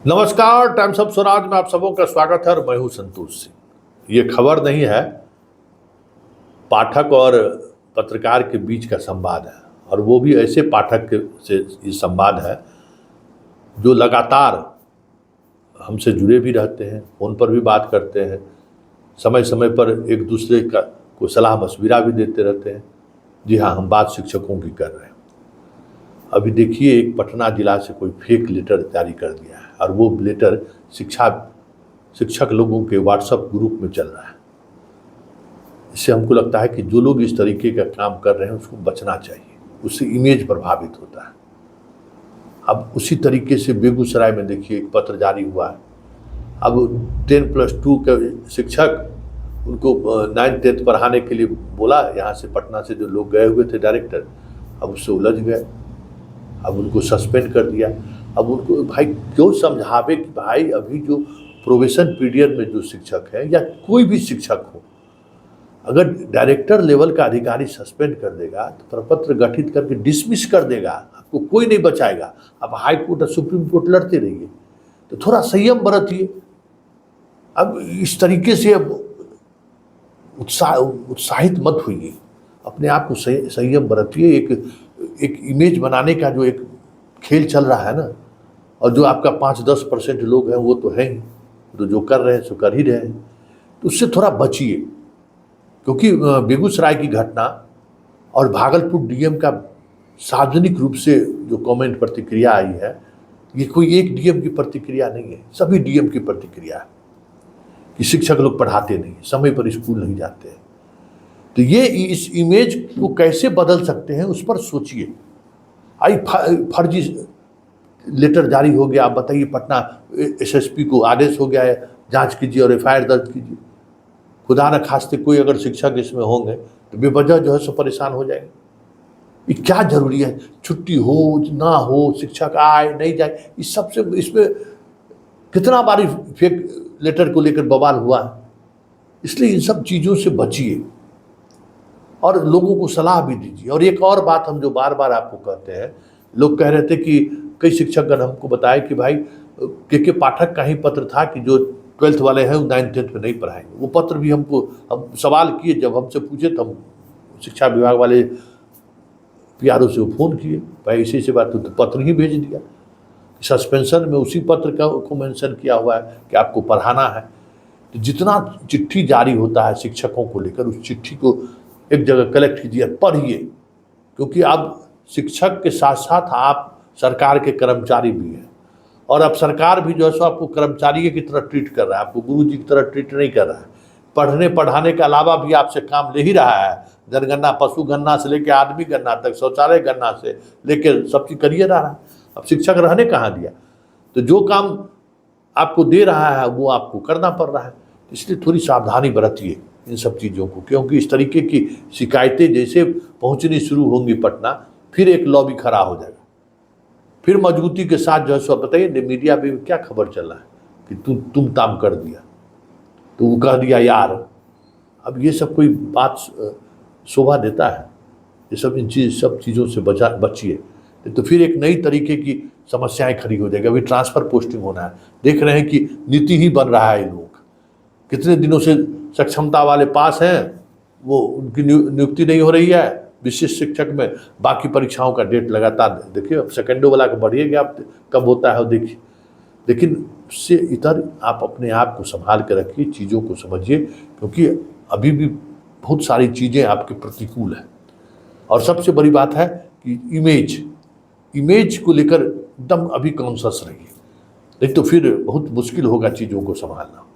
नमस्कार, times of Swaraj में आप सबों का स्वागत है और मैं हूं संतोष सिंह। ये खबर नहीं है, पाठक और पत्रकार के बीच का संवाद है और वो भी ऐसे पाठक से ये संवाद है जो लगातार हमसे जुड़े भी रहते हैं, फ़ोन पर भी बात करते हैं, समय समय पर एक दूसरे का को सलाह मशविरा भी देते रहते हैं। जी हाँ, हम बात शिक्षकों की कर रहे हैं। अभी देखिए, एक पटना जिला से कोई फेक लेटर जारी कर दिया है और वो लेटर शिक्षक लोगों के व्हाट्सएप ग्रुप में चल रहा है। इससे हमको लगता है कि जो लोग इस तरीके का काम कर रहे हैं उसको बचना चाहिए, उससे इमेज प्रभावित होता है। अब उसी तरीके से बेगूसराय में देखिए एक पत्र जारी हुआ है। अब 10+2 के शिक्षक उनको 9th-10th पढ़ाने के लिए बोला, यहाँ से पटना से जो लोग गए हुए थे डायरेक्टर, अब उससे उलझ गए, अब उनको सस्पेंड कर दिया। अब उनको भाई क्यों समझावे कि भाई अभी जो प्रोबेशन पीरियड में जो शिक्षक है या कोई भी शिक्षक हो, अगर डायरेक्टर लेवल का अधिकारी सस्पेंड कर देगा तो प्रपत्र गठित करके डिसमिस कर देगा, आपको कोई नहीं बचाएगा। अब हाई कोर्ट और सुप्रीम कोर्ट लड़ते रहिए, तो थोड़ा संयम बरतिए। अब इस तरीके से अब उत्साहित मत होइए, अपने आप को संयम बरतिए। एक इमेज बनाने का जो एक खेल चल रहा है ना, और जो आपका 5-10% लोग हैं वो तो है ही, तो जो कर रहे हैं सो कर ही रहे हैं, तो उससे थोड़ा बचिए। क्योंकि बेगूसराय की घटना और भागलपुर डीएम का सार्वजनिक रूप से जो कमेंट प्रतिक्रिया आई है, ये कोई एक डीएम की प्रतिक्रिया नहीं है, सभी डीएम की प्रतिक्रिया है कि शिक्षक लोग पढ़ाते नहीं, समय पर स्कूल नहीं जाते हैं। तो ये इस इमेज को कैसे बदल सकते हैं उस पर सोचिए। आई फर्जी लेटर जारी हो गया, आप बताइए, पटना एसएसपी को आदेश हो गया है जांच कीजिए और एफआईआर दर्ज कीजिए। खुदा न खास्ते कोई अगर शिक्षक इसमें होंगे तो बेवजह जो है सो परेशान हो जाएंगे। ये क्या जरूरी है, छुट्टी हो ना हो, शिक्षक आए नहीं जाए, इस सबसे इसमें कितना बारी फेक लेटर को लेकर बवाल हुआ है। इसलिए इन सब चीज़ों से बचिए और लोगों को सलाह भी दीजिए। और एक और बात हम जो बार बार आपको कहते हैं, लोग कह रहे थे कि कई शिक्षकगण हमको बताए कि भाई के पाठक का ही पत्र था कि जो 12th वाले हैं वो 9th-10th में नहीं पढ़ाएंगे। वो पत्र भी हम सवाल किए, जब हमसे पूछे तो हम शिक्षा विभाग वाले पीआरओ से फ़ोन किए, भाई इसी बात, तो पत्र ही भेज दिया। सस्पेंशन में उसी पत्र को मेंशन किया हुआ है कि आपको पढ़ाना है। तो जितना चिट्ठी जारी होता है शिक्षकों को लेकर, उस चिट्ठी को एक जगह कलेक्ट कीजिए, पढ़िए। क्योंकि अब शिक्षक के साथ साथ आप सरकार के कर्मचारी भी हैं, और अब सरकार भी जो है सो आपको कर्मचारी की तरह ट्रीट कर रहा है, आपको गुरु जी की तरह ट्रीट नहीं कर रहा है। पढ़ने पढ़ाने के अलावा भी आपसे काम ले ही रहा है। जनगणना, पशु गणना से लेकर आदमी गणना तक, शौचालय गणना से लेकर सब चीज़ करिए रहा है। अब शिक्षक रहने कहाँ दिया, तो जो काम आपको दे रहा है वो आपको करना पड़ रहा है। इसलिए थोड़ी सावधानी बरतिए इन सब चीज़ों को, क्योंकि इस तरीके की शिकायतें जैसे पहुंचनी शुरू होंगी पटना, फिर एक लॉबी खड़ा हो जाएगा, फिर मजबूती के साथ जो है सो बताइए मीडिया पे क्या खबर चल रहा है कि तुम ताम कर दिया, तो वो कह दिया यार। अब ये सब कोई बात शोभा देता है? ये सब चीज़ों से बचिए, तो फिर एक नई तरीके की समस्याएं खड़ी हो जाएगी। अभी ट्रांसफ़र पोस्टिंग होना है, देख रहे हैं कि नीति ही बन रहा है। लोग कितने दिनों से सक्षमता वाले पास हैं, वो उनकी नियुक्ति नहीं हो रही है विशिष्ट शिक्षक में। बाकी परीक्षाओं का डेट लगातार देखिए, अब सेकेंडो वाला का बढ़िएगा, आप कब होता है देखिए। लेकिन उससे इधर आप अपने आप को संभाल कर रखिए, चीज़ों को समझिए, क्योंकि अभी भी बहुत सारी चीज़ें आपके प्रतिकूल हैं। और सबसे बड़ी बात है कि इमेज को लेकर एकदम अभी कॉन्शियस रहिए, नहीं तो फिर बहुत मुश्किल होगा चीज़ों को संभालना।